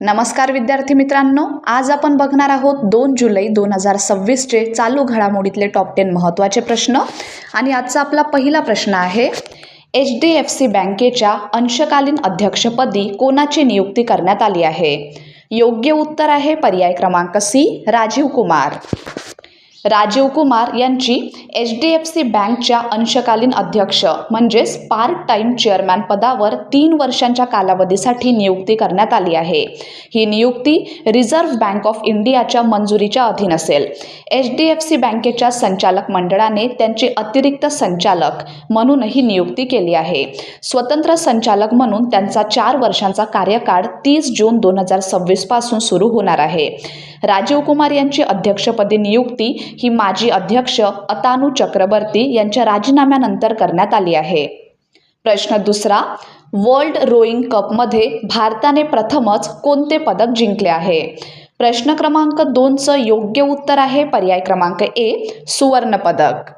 नमस्कार विद्यार्थी मित्रांनो, आज आपण बघणार आहोत 2 जुलै 2026 चे चालू घडामोडीतले टॉप 10 महत्त्वाचे प्रश्न। आणि आजचा आपला पहिला प्रश्न आहे, HDFC बँकेच्या अंशकालीन अध्यक्षपदी कोणाची नियुक्ती करण्यात आली आहे? योग्य उत्तर आहे पर्याय क्रमांक सी, राजीव कुमार। राजीव कुमार यांची HDFC बँकच्या अंशकालीन अध्यक्ष म्हणजेच पार्ट टाइम चेअरमॅन पदावर 3 वर्षांच्या कालावधीसाठी नियुक्ती करण्यात आली आहे। ही नियुक्ती रिझर्व्ह बँक ऑफ इंडियाच्या मंजुरीच्या अधीन असेल। HDFC बँकेच्या संचालक मंडळाने त्यांचे अतिरिक्त संचालक म्हणूनही नियुक्ती केली आहे। स्वतंत्र संचालक म्हणून त्यांचा 4 वर्षांचा कार्यकाळ 30 जून 2026 पासून सुरू होणार आहे। राजीव कुमार यांची अध्यक्षपदी नियुक्ती ही माजी अध्यक्ष अतानु चक्रवर्ती यांच्या राजीनाम्यानंतर करण्यात आली आहे। प्रश्न दुसरा, वर्ल्ड रोईंग कपमध्ये भारताने प्रथमच कोणते पदक जिंकले आहे? प्रश्न क्रमांक 2चं योग्य उत्तर आहे पर्याय क्रमांक ए, सुवर्ण पदक।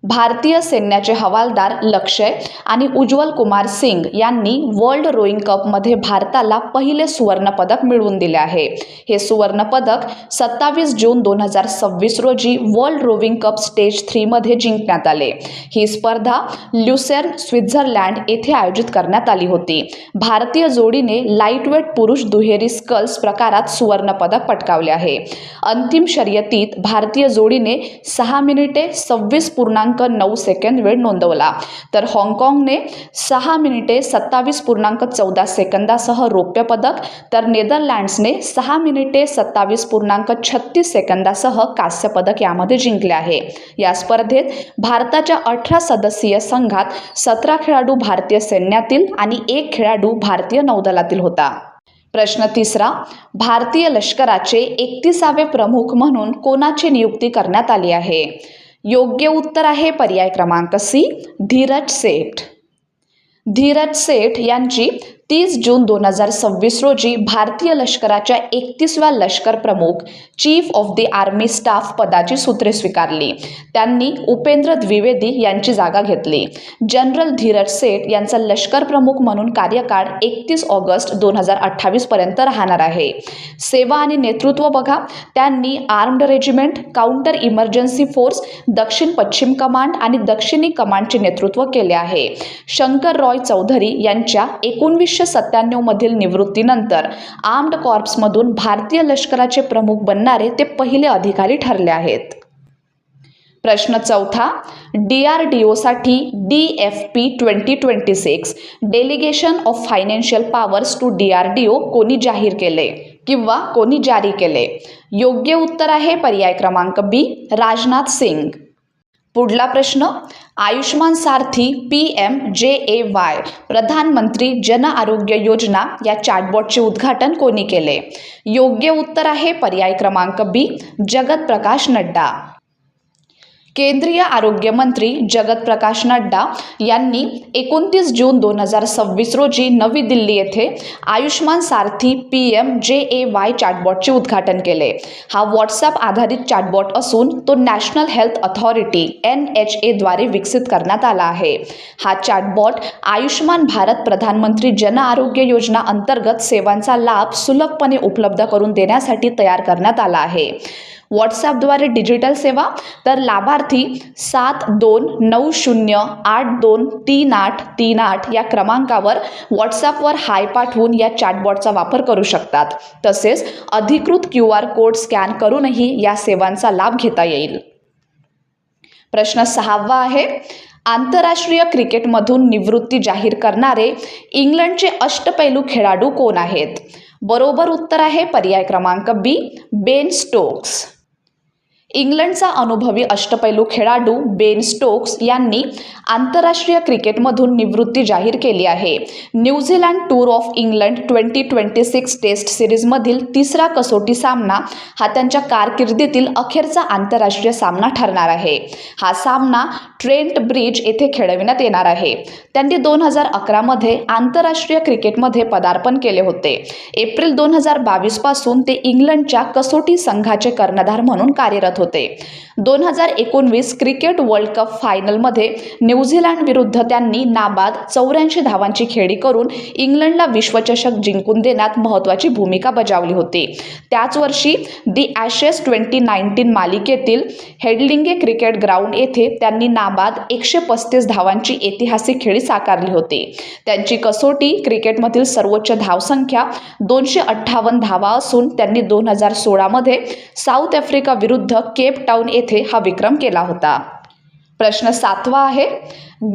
भारतीय सैन्याचे हवालदार लक्ष्य आणि उज्ज्वल कुमार सिंग यांनी वर्ल्ड रोईंग कपमध्ये भारताला पहिले सुवर्ण पदक मिळवून दिले आहे। हे सुवर्ण पदक 27 जून 2026 रोजी वर्ल्ड रोईंग कप स्टेज 3 मध्ये जिंकण्यात आले। ही स्पर्धा ल्युसेर्न, स्वित्झर्लंड येथे आयोजित करण्यात आली होती। भारतीय जोडीने लाईटवेट पुरुष दुहेरी स्कल्स प्रकारात सुवर्ण पदक पटकावले आहे। अंतिम शर्यतीत भारतीय जोडीने 6 मिनिटे 26.9 सेकंद वेळ नोंदवला, तर हाँगकाँगने 6 मिनिटे 27.14 सेकंदासह रौप्य पदक, तर नेदरलँड्सने 6 मिनिटे 27.36 सेकंदासह कांस्य पदक यामध्ये जिंकले आहे। या स्पर्धेत भारताच्या 18 सदस्यीय संघात 17 खेळाडू भारतीय सैन्यातील आणि 1 खेळाडू भारतीय नौदलातील होता। प्रश्न तिसरा, भारतीय लष्कराचे 31वे प्रमुख म्हणून कोणाची नियुक्ती करण्यात आली आहे? योग्य उत्तर आहे पर्याय क्रमांक सी, धीरज सेठ। धीरज सेठ यांची 30 जून 2026 रोजी भारतीय लष्कराच्या 31व्या लष्कर प्रमुख chief of the army staff पदाची सूत्रे स्वीकारली। त्यांनी उपेंद्र द्विवेदी यांची जागा घेतली। जनरल धीरज सेठ यांचा लष्कर प्रमुख म्हणून कार्यकाळ 31 ऑगस्ट 2028 पर्यंत राहणार आहे। सेवा आणि नेतृत्व बघा, त्यांनी armed regiment, counter emergency force, दक्षिण पश्चिम कमांड आणि दक्षिणी कमांडचे नेतृत्व केले आहे। शंकर रॉय चौधरी यांच्या 1997 मधील निवृत्तीनंतर आर्म्ड कॉर्प्समधून भारतीय लष्कराचे प्रमुख बनणारे ते पहिले अधिकारी ठरले आहेत। प्रश्न चौथा, DRDO साठी DFP 2026 delegation of financial powers to DRDO कोणी जाहीर केले किंवा कोणी जारी केले? योग्य उत्तर आहे पर्याय क्रमांक बी, राजनाथ सिंग। पुढला प्रश्न, आयुष्मान सारथी PMJAY प्रधानमंत्री जन आरोग्य योजना या चॅटबॉटचे उद्घाटन कोणी केले? योग्य उत्तर आहे पर्याय क्रमांक बी, जगत प्रकाश नड्डा। केंद्रीय आरोग्य मंत्री जगत प्रकाश नड्डा यांनी 29 जून 2026 रोजी नवी दिल्ली येथे आयुष्मान सारथी PMJAY चॅटबॉटचे उद्घाटन केले। हा व्हॉट्सॲप आधारित चॅटबॉट असून तो नॅशनल हेल्थ अथॉरिटी NHA द्वारे विकसित करण्यात आला आहे। हा चॅटबॉट आयुष्मान भारत प्रधानमंत्री जन आरोग्य योजना अंतर्गत सेवांचा लाभ सुलभपणे उपलब्ध करून देण्यासाठी तयार करण्यात आला आहे। व्हॉट्सॲपद्वारे डिजिटल सेवा, तर लाभार्थी 7290823838 या क्रमांकावर व्हॉट्सॲपवर हाय पाठवून या चॅटबॉटचा वापर करू शकतात। तसेच अधिकृत QR कोड स्कॅन करूनही या सेवांचा लाभ घेता येईल। प्रश्न 6वा आहे, आंतरराष्ट्रीय क्रिकेटमधून निवृत्ती जाहीर करणारे इंग्लंडचे अष्टपैलू खेळाडू कोण आहेत? बरोबर उत्तर आहे पर्याय क्रमांक बी, बेन स्टोक्स। इंग्लंडचा अनुभवी अष्टपैलू खेळाडू बेन स्टोक्स यांनी आंतरराष्ट्रीय क्रिकेटमधून निवृत्ती जाहीर केली आहे। New Zealand tour of England 2026 test सिरीजमधील 3रा कसोटी सामना हा त्यांच्या कारकिर्दीतील अखेरचा आंतरराष्ट्रीय सामना ठरणार आहे। हा सामना ट्रेंट ब्रिज येथे खेळविण्यात येणार आहे। त्यांनी 2011 मध्ये आंतरराष्ट्रीय क्रिकेटमध्ये पदार्पण केले होते। एप्रिल 2022 पासून ते इंग्लंडच्या कसोटी संघाचे कर्णधार म्हणून कार्यरत होते. 2019 क्रिकेट वर्ल्ड कप फायनलमध्ये न्यूझीलंड विरुद्ध त्यांनी नाबाद 84 धावांची खेळी करून इंग्लंडला विश्वचषक जिंकून देण्यात महत्त्वाची भूमिका बजावली होती. त्याच वर्षी दी ॲशेस 2019 मालिकेतील हेडिंग्ले क्रिकेट ग्राउंड येथे त्यांनी नाबाद 135 धावांची ऐतिहासिक खेळी साकारली होती. त्यांची कसोटी क्रिकेटमधील सर्वोच्च धावसंख्या 258 धावा असून त्यांनी 2016 मध्ये साऊथ आफ्रिका विरुद्ध केप टाउन येथे हा विक्रम केला होता. प्रश्न 7वा आहे,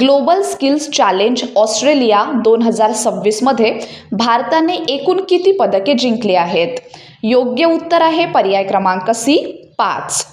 ग्लोबल स्किल्स चॅलेंज ऑस्ट्रेलिया 2026 मध्ये भारताने एकूण किती पदके जिंकली आहेत? योग्य उत्तर आहे पर्याय क्रमांक सी 5.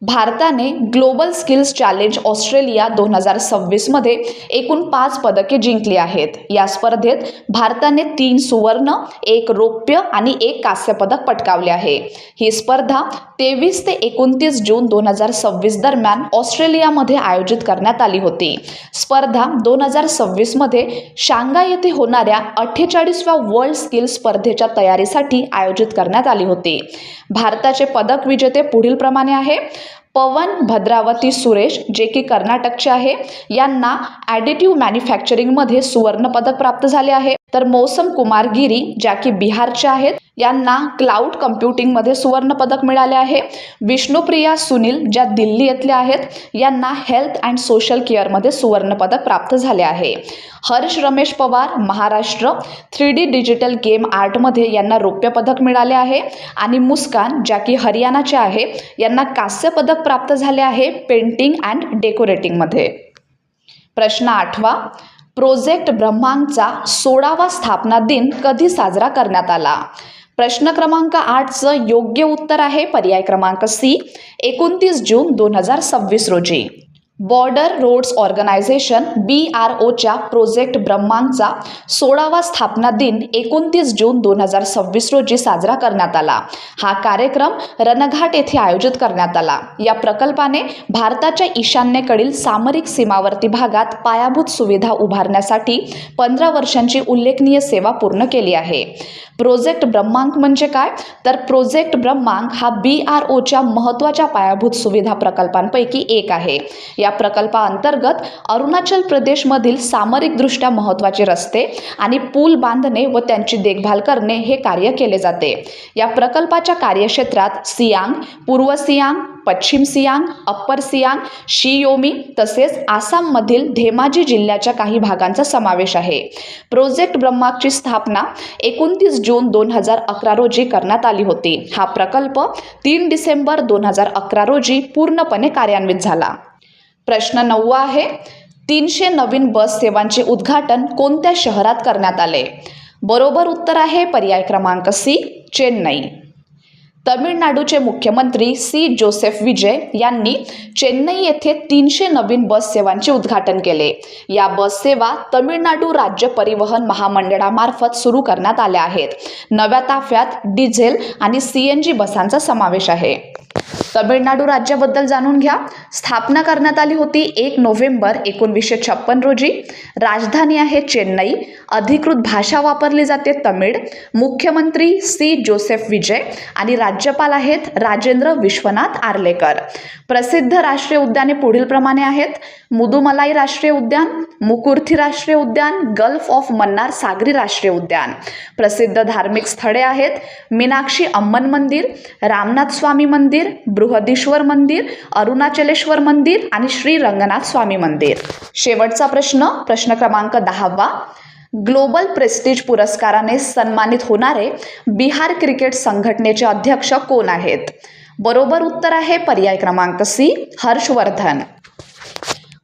भारताने ग्लोबल स्किल्स चॅलेंज ऑस्ट्रेलिया 2026 मध्ये एकूण 5 पदके जिंकली आहेत. या स्पर्धेत भारताने 3 सुवर्ण, 1 रौप्य आणि 1 कांस्य पदक पटकावले आहे. ही स्पर्धा 23 ते 29 जून 2026 दरम्यान ऑस्ट्रेलियामध्ये आयोजित करण्यात आली होती. स्पर्धा 2026 मध्ये शांघाय येथे होणाऱ्या 48व्या वर्ल्ड स्किल्स स्पर्धेच्या तयारीसाठी आयोजित करण्यात आली होती. भारताचे पदक विजेते पुढील प्रमाणे आहे. पवन भद्रावती सुरेश, जे की कर्नाटकचे आहे, यांना ॲडिटिव्ह मॅन्युफॅक्चरिंगमध्ये सुवर्ण पदक प्राप्त झाले आहे. तर मौसम कुमार गिरी, ज्या की बिहारच्या आहेत, यांना क्लाउड कम्प्युटिंगमध्ये सुवर्ण पदक मिळाले आहे. विष्णुप्रिया सुनील, ज्या दिल्ली येथल्या आहेत, यांना हेल्थ अँड सोशल केअरमध्ये सुवर्ण पदक प्राप्त झाले आहे. Harsh Ramesh Pawar, Maharashtra, 3D digital game आर्टमध्ये यांना रौप्य पदक मिळाले आहे. आणि मुस्कान, ज्या की हरियाणाच्या आहे, यांना कांस्य पदक प्राप्त झाले आहे पेंटिंग अँड डेकोरेटिंगमध्ये. प्रश्न 8वा, प्रोजेक्ट ब्रह्मांकचा 16वा स्थापना दिन कधी साजरा करण्यात आला? प्रश्न क्रमांक 8चं योग्य उत्तर आहे पर्याय क्रमांक सी 29 जून 2026 रोजी. बॉर्डर रोड्स ऑर्गनायझेशन BROच्या प्रोजेक्ट ब्रह्मांकचा 16वा स्थापना दिन 29 जून 2026 रोजी साजरा करण्यात आला. हा कार्यक्रम रणघाट येथे आयोजित करण्यात आला. या प्रकल्पाने भारताच्या ईशान्येकडील सामरिक सीमावर्ती भागात पायाभूत सुविधा उभारण्यासाठी 15 वर्षांची उल्लेखनीय सेवा पूर्ण केली आहे. प्रोजेक्ट ब्रह्मांक म्हणजे काय? तर प्रोजेक्ट ब्रह्मांक हा BROच्या महत्त्वाच्या पायाभूत सुविधा प्रकल्पांपैकी एक आहे. या प्रकल्पाअंतर्गत अरुणाचल प्रदेशमधील सामरिकदृष्ट्या महत्त्वाचे रस्ते आणि पूल बांधणे व त्यांची देखभाल करणे हे कार्य केले जाते. या प्रकल्पाच्या कार्यक्षेत्रात सियांग, पूर्व सियांग, पश्चिम सियांग, अप्पर सियांग, शियोमी तसेच आसाममधील धेमाजी जिल्ह्याच्या काही भागांचा समावेश आहे. प्रोजेक्ट ब्रह्मांकची स्थापना 29 जून 2011 रोजी करण्यात आली होती. हा प्रकल्प 3 डिसेंबर 2011 रोजी पूर्णपणे कार्यान्वित झाला. प्रश्न 9 आहे, 300 नवीन बस सेवांचे उद्घाटन कोणत्या शहरात करण्यात आले? बरोबर उत्तर आहे पर्याय क्रमांक सी चेन्नई. तमिळनाडूचे मुख्यमंत्री सी जोसेफ विजय यांनी चेन्नई येथे 300 नवीन बस सेवांचे उद्घाटन केले. या बस सेवा तमिळनाडू राज्य परिवहन महामंडळामार्फत सुरू करण्यात आल्या आहेत. नव्या ताफ्यात डिझेल आणि CNG बसांचा समावेश आहे. तमिळनाडू राज्याबद्दल जाणून घ्या. स्थापना करण्यात आली होती 1 नोव्हेंबर 1956 रोजी. राजधानी आहे चेन्नई. अधिकृत भाषा वापरली जाते तमिळ. मुख्यमंत्री सी जोसेफ विजय आणि राज्यपाल आहेत राजेंद्र विश्वनाथ आर्लेकर. प्रसिद्ध राष्ट्रीय उद्याने पुढील प्रमाणे आहेत. मुदुमलाई राष्ट्रीय उद्यान, मुकुर्थी राष्ट्रीय उद्यान, गल्फ ऑफ मन्नार सागरी राष्ट्रीय उद्यान. प्रसिद्ध धार्मिक स्थळे आहेत मीनाक्षी अम्मन मंदिर, रामनाथ स्वामी मंदिर, बृहदीश्वर मंदिर, अरुणाचलेश्वर मंदिर आणि श्री रंगनाथ स्वामी मंदिर. शेवटचा प्रश्न क्रमांक 10वा. ग्लोबल प्रेस्टीज पुरस्काराने सन्मानित होणारे बिहार क्रिकेट संघटनेचे अध्यक्ष कोण आहेत? बरोबर उत्तर आहे पर्याय क्रमांक सी हर्षवर्धन.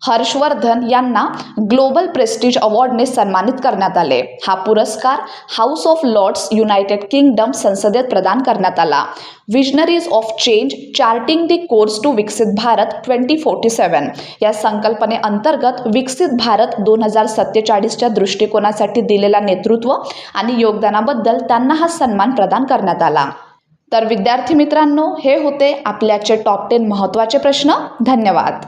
हर्षवर्धन यांना ग्लोबल प्रेस्टीज अवॉर्डने सन्मानित करण्यात आले. हा पुरस्कार House of Lords United Kingdom संसदेत प्रदान करण्यात आला. Visionaries of change charting the course to विकसित भारत 2047 या संकल्पनेअंतर्गत विकसित भारत 2047च्या दृष्टिकोनासाठी दिलेला नेतृत्व आणि योगदानाबद्दल त्यांना हा सन्मान प्रदान करण्यात आला. तर विद्यार्थी मित्रांनो, हे होते आपल्याचे टॉप 10 महत्त्वाचे प्रश्न. धन्यवाद.